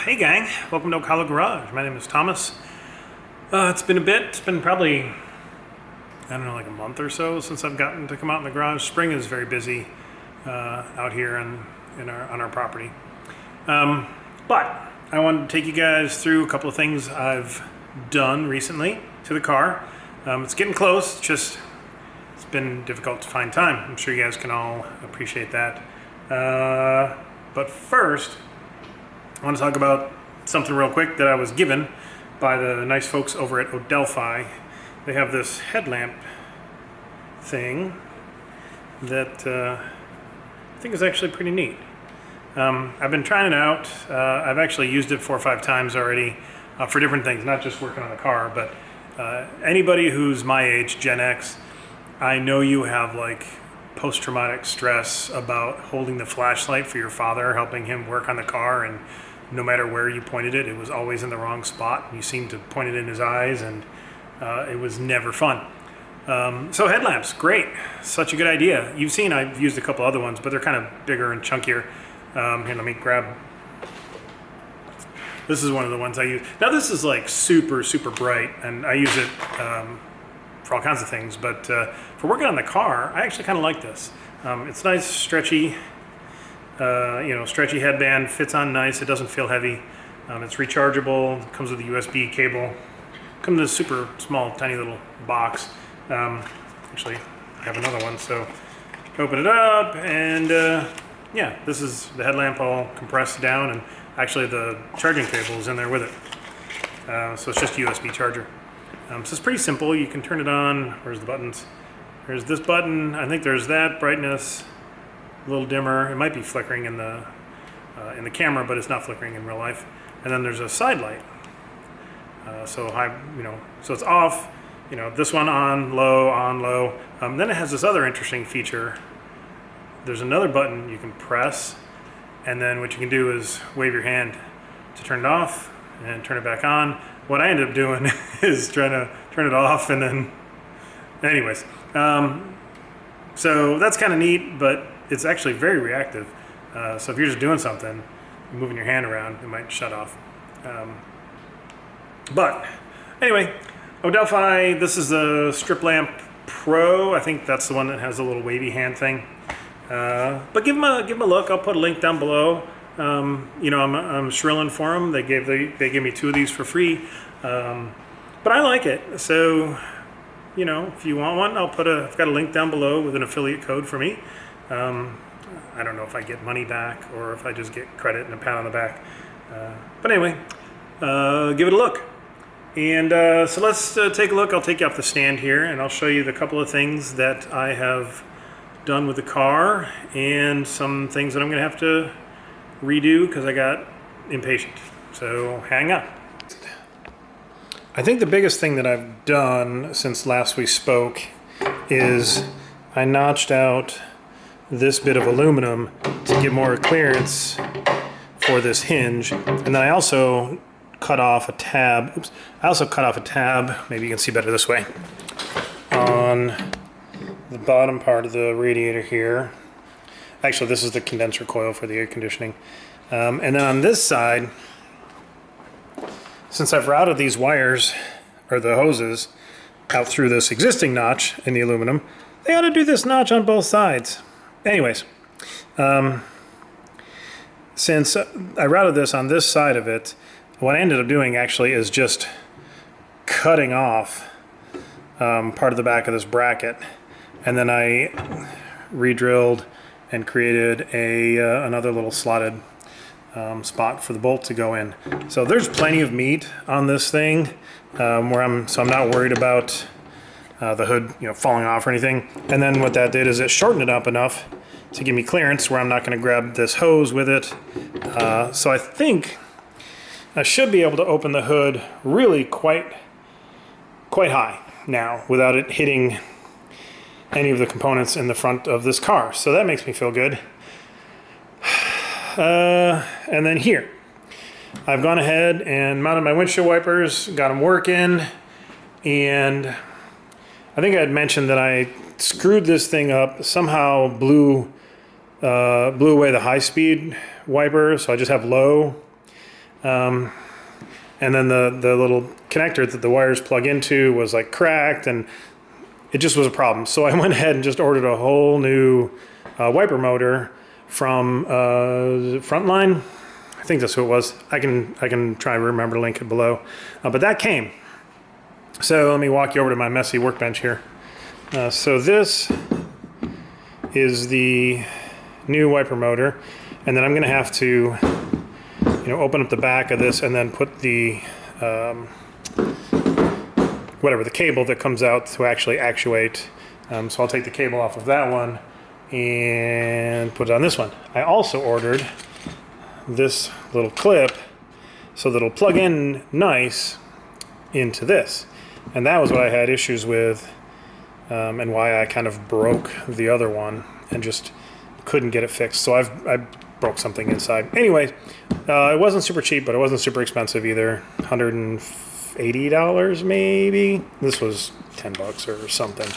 Hey gang, welcome to Ocala Garage. My name is Thomas. It's been a bit, it's been probably, I don't know, like a month or so since I've gotten to come out in the garage. Spring is very busy out here on our property. But I wanted to take you guys through a couple of things I've done recently to the car. It's getting close, it's been difficult to find time. I'm sure you guys can all appreciate that. But first, I want to talk about something real quick that I was given by the nice folks over at Odeli. They have this headlamp thing that I think is actually pretty neat. I've been trying it out. I've actually used it 4 or 5 times already for different things, not just working on the car, but anybody who's my age, Gen X, I know you have like post-traumatic stress about holding the flashlight for your father, helping him work on the car, and no matter where you pointed it, it was always in the wrong spot. You seemed to point it in his eyes, and it was never fun. So headlamps, great. Such a good idea. You've seen I've used a couple other ones, but they're kind of bigger and chunkier. Here, let me grab. This is one of the ones I use. Now this is like super, super bright, and I use it for all kinds of things, but for working on the car, I actually kind of like this. It's nice, stretchy, stretchy headband, fits on nice, it doesn't feel heavy. It's rechargeable, comes with a USB cable, comes in a super small, tiny little box. Actually, I have another one, so open it up, and yeah, this is the headlamp all compressed down, and actually the charging cable is in there with it. So it's just a USB charger. So it's pretty simple. You can turn it on. Where's the buttons? There's this button. I think there's that, brightness, a little dimmer. It might be flickering in the camera, but it's not flickering in real life. And then there's a side light. So high, so it's off. This one on, low. Then it has this other interesting feature. There's another button you can press, and then what you can do is wave your hand to turn it off and turn it back on. What I ended up doing is trying to turn it off, and then, anyways. So that's kind of neat, but it's actually very reactive. So if you're just doing something, moving your hand around, it might shut off. But anyway, Odeli, this is the Strip Lamp Pro. I think that's the one that has a little wavy hand thing. But give them a look. I'll put a link down below. I'm shrilling for them. They gave me 2 of these for free. But I like it. So, if you want one, I've got a link down below with an affiliate code for me. I don't know if I get money back or if I just get credit and a pat on the back. But anyway, give it a look. And so let's take a look. I'll take you off the stand here, and I'll show you the couple of things that I have done with the car and some things that I'm going to have to redo because I got impatient. So hang on. I think the biggest thing that I've done since last we spoke is I notched out this bit of aluminum to get more clearance for this hinge, and then I also cut off a tab. Oops! I also cut off a tab. Maybe you can see better this way on the bottom part of the radiator here. Actually, this is the condenser coil for the air conditioning. And then on this side, since I've routed these wires, or the hoses, out through this existing notch in the aluminum, they ought to do this notch on both sides. Anyways, since I routed this on this side of it, what I ended up doing actually is just cutting off part of the back of this bracket, and then I re-drilled and created another little slotted spot for the bolt to go in. So there's plenty of meat on this thing, so I'm not worried about the hood, falling off or anything. And then what that did is it shortened it up enough to give me clearance where I'm not going to grab this hose with it. So I think I should be able to open the hood really quite high now without it hitting any of the components in the front of this car. So that makes me feel good. And then here, I've gone ahead and mounted my windshield wipers, got them working, and I think I had mentioned that I screwed this thing up, somehow blew away the high-speed wiper, so I just have low. And then the little connector that the wires plug into was like cracked, and it just was a problem. So I went ahead and just ordered a whole new wiper motor from Frontline. I think that's who it was. I can try and remember to link it below. But that came. So let me walk you over to my messy workbench here. So this is the new wiper motor, and then I'm going to have to open up the back of this and then put the the cable that comes out to actually actuate. So I'll take the cable off of that one and put it on this one. I also ordered this little clip so that it'll plug in nice into this, and that was what I had issues with, and why I kind of broke the other one and just couldn't get it fixed. So I broke something inside. Anyway, it wasn't super cheap, but it wasn't super expensive either. $180 maybe. This was $10 or something.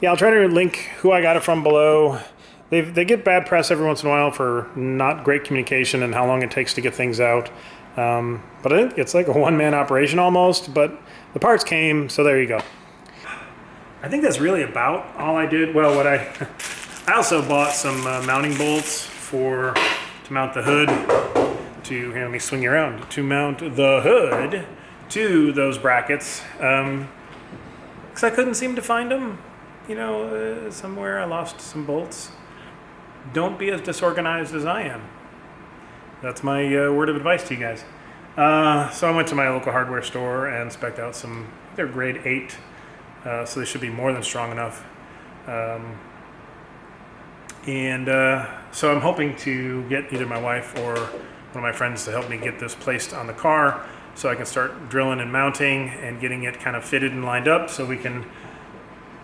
Yeah, I'll try to link who I got it from below. They get bad press every once in a while for not great communication and how long it takes to get things out. But I think it's like a one-man operation almost, but the parts came, so there you go. I think that's really about all I did. Well, I also bought some mounting bolts to mount the hood, here, let me swing you around, to mount the hood to those brackets, because I couldn't seem to find them, somewhere I lost some bolts. Don't be as disorganized as I am. That's my word of advice to you guys. So I went to my local hardware store and spec'd out they're grade 8, so they should be more than strong enough. So I'm hoping to get either my wife or one of my friends to help me get this placed on the car so I can start drilling and mounting and getting it kind of fitted and lined up so we can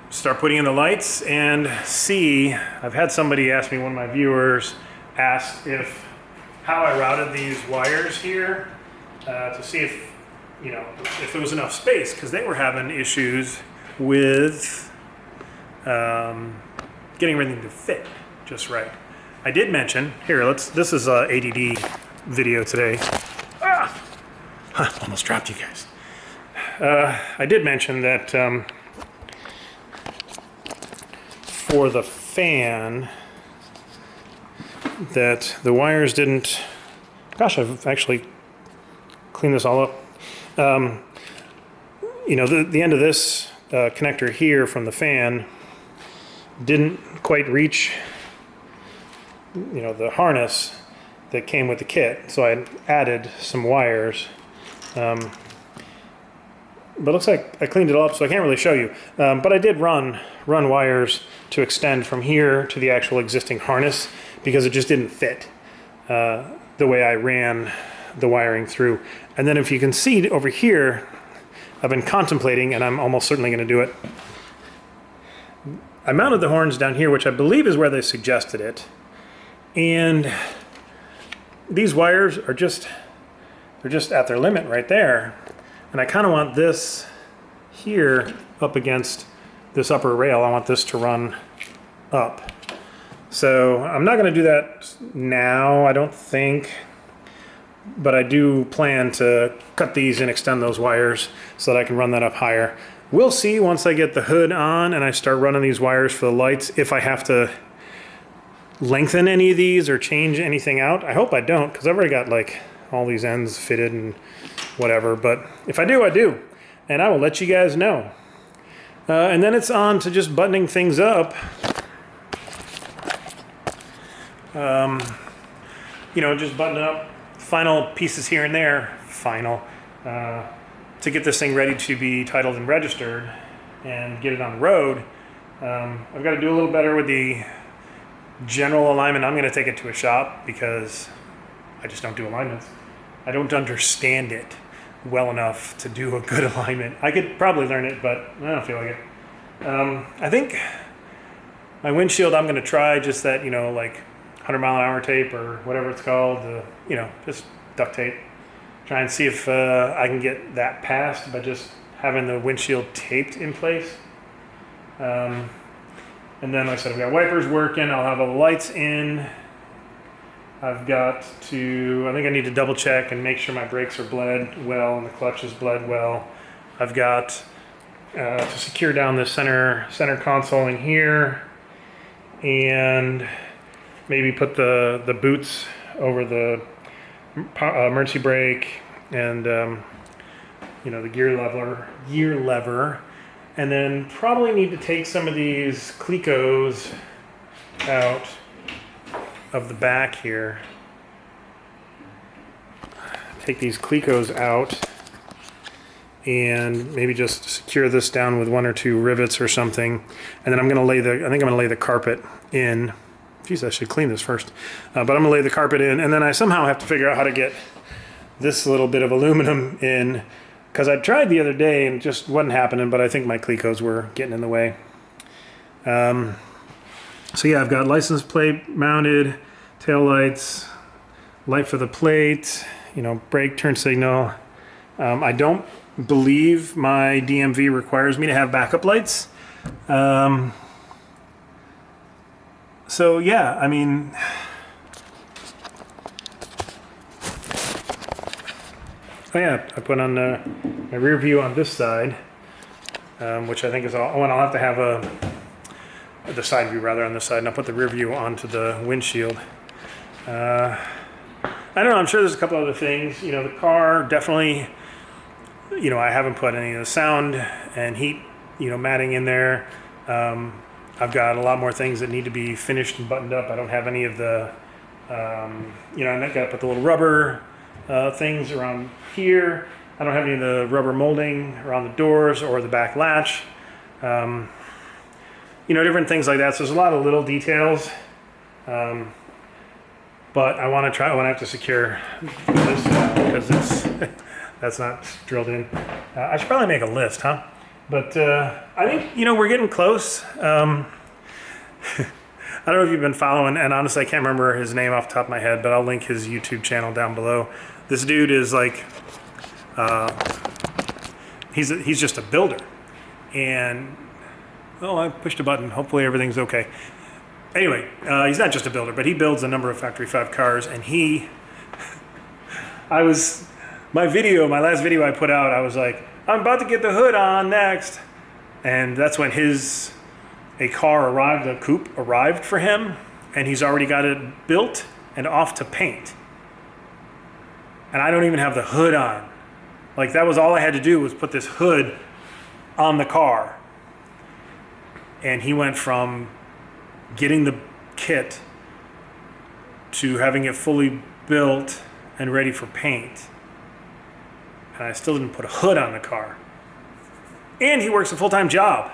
start putting in the lights and see. I've had somebody ask me, one of my viewers asked how I routed these wires here to see if there was enough space, because they were having issues with getting everything to fit just right. I did mention, this is a ADD video today. Almost dropped you guys. I did mention that for the fan, that the wires didn't, gosh, I've actually cleaned this all up. The end of this connector here from the fan didn't quite reach the harness that came with the kit, so I added some wires, but it looks like I cleaned it all up, so I can't really show you, but I did run wires to extend from here to the actual existing harness, because it just didn't fit the way I ran the wiring through. And then if you can see over here, I've been contemplating, and I'm almost certainly going to do it. I mounted the horns down here, which I believe is where they suggested it. And these wires are they're just at their limit right there. And I kind of want this here up against this upper rail. I want this to run up. So I'm not going to do that now, I don't think. But I do plan to cut these and extend those wires so that I can run that up higher. We'll see once I get the hood on and I start running these wires for the lights, if I have to lengthen any of these or change anything out. I hope I don't, because I've already got like all these ends fitted and whatever. But if I do, I do. And I will let you guys know. And then it's on to just buttoning things up. Just button up final pieces here and there. To get this thing ready to be titled and registered and get it on the road. I've got to do a little better with the general alignment. I'm going to take it to a shop because I just don't do alignments. I don't understand it well enough to do a good alignment. I could probably learn it, but I don't feel like it. I think my windshield, I'm going to try just that, like 100-mile-an-hour tape or whatever it's called, just duct tape. Try and see if I can get that passed by just having the windshield taped in place. And then, like I said, I've got wipers working. I'll have all the lights in. I've got to, I think I need to double check and make sure my brakes are bled well and the clutch is bled well. I've got to secure down the center console in here, and maybe put the boots over the emergency brake and you know, the gear lever, and then probably need to take some of these Clecos out of the back here. Take these Clecos out and maybe just secure this down with 1 or 2 rivets or something. And then I think I'm gonna lay the carpet in. Geez, I should clean this first. But I'm gonna lay the carpet in, and then I somehow have to figure out how to get this little bit of aluminum in, because I tried the other day and it just wasn't happening, but I think my Clecos were getting in the way. So yeah, I've got license plate mounted, tail lights, light for the plate, you know, brake, turn signal. I don't believe my DMV requires me to have backup lights. So yeah, I mean, oh yeah, I put on my rear view on this side, which I think is all. Oh, and I'll have to have the side view rather on this side, and I'll put the rear view onto the windshield. I don't know, I'm sure there's a couple other things. You know, the car definitely, you know, I haven't put any of the sound and heat, you know, matting in there. I've got a lot more things that need to be finished and buttoned up. I don't have any of the, you know, I've got to put the little rubber things around here. I don't have any of the rubber molding around the doors or the back latch. You know, different things like that. So there's a lot of little details. But I want to have to secure this because that's not drilled in. I should probably make a list, huh? But I think, you know, we're getting close. I don't know if you've been following, and honestly, I can't remember his name off the top of my head, but I'll link his YouTube channel down below. This dude is like, he's just a builder. And, oh, I pushed a button. Hopefully everything's okay. Anyway, he's not just a builder, but he builds a number of Factory 5 cars, and my last video I put out, I was like, I'm about to get the hood on next. And that's when a car arrived, a Coupe arrived for him, and he's already got it built and off to paint. And I don't even have the hood on. Like, that was all I had to do was put this hood on the car. And he went from getting the kit to having it fully built and ready for paint. And I still didn't put a hood on the car. And he works a full-time job.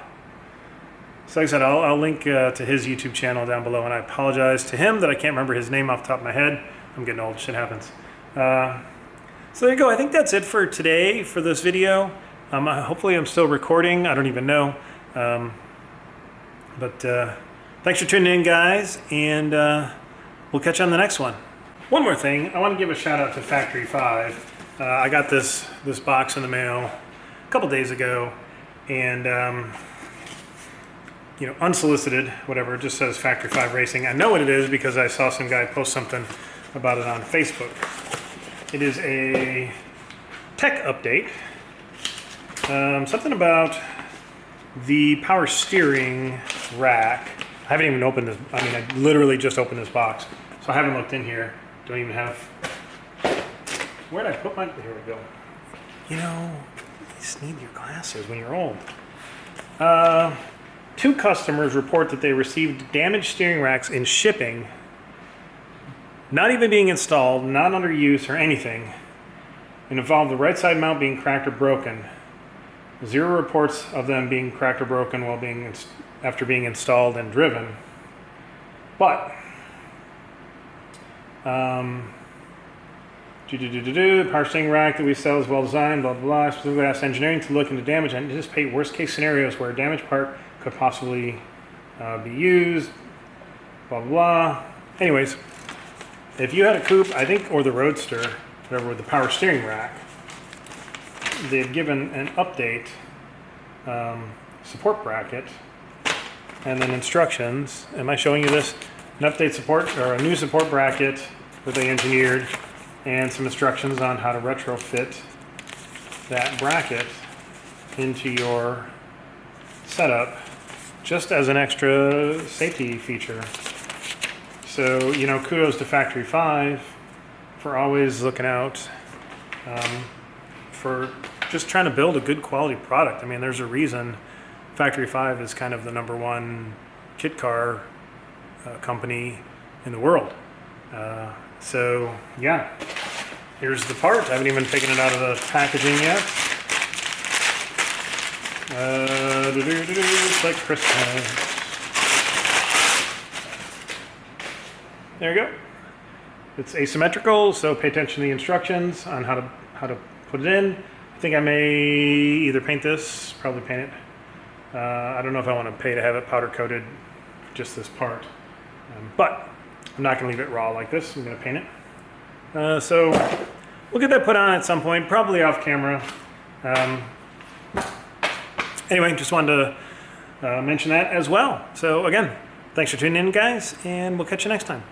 So like I said, I'll link to his YouTube channel down below, and I apologize to him that I can't remember his name off the top of my head. I'm getting old, shit happens. So there you go, I think that's it for today for this video. Hopefully I'm still recording, I don't even know. But thanks for tuning in, guys, and we'll catch you on the next one. One more thing, I want to give a shout out to Factory 5. I got this box in the mail a couple days ago, and you know, unsolicited, whatever, it just says Factory 5 Racing. I know what it is because I saw some guy post something about it on Facebook. It is a tech update, something about the power steering rack. I haven't even opened this. I mean, I literally just opened this box, so I haven't looked in here. Don't even have. Where did I put my? Here we go. You know, you just need your glasses when you're old. 2 customers report that they received damaged steering racks in shipping, not even being installed, not under use or anything, and involved the right side mount being cracked or broken. 0 reports of them being cracked or broken while after being installed and driven. But power steering rack that we sell is well designed, blah blah blah. Specifically asked engineering to look into damage and anticipate worst case scenarios where a damaged part could possibly be used, blah blah blah. Anyways, if you had a Coupe, I think, or the Roadster, whatever, with the power steering rack, they've given an update support bracket and then instructions. Am I showing you this? An update support, or a new support bracket that they engineered, and some instructions on how to retrofit that bracket into your setup just as an extra safety feature. So, you know, kudos to Factory 5 for always looking out for just trying to build a good quality product. I mean, there's a reason Factory 5 is kind of the #1 kit car company in the world. So yeah, here's the part. I haven't even taken it out of the packaging yet. It's like Christmas. There you go. It's asymmetrical, so pay attention to the instructions on how to put it in. I think I may either paint this, probably paint it. I don't know if I want to pay to have it powder coated, just this part. But I'm not going to leave it raw like this. I'm going to paint it. So we'll get that put on at some point, probably off camera. Anyway, just wanted to mention that as well. So again, thanks for tuning in, guys, and we'll catch you next time.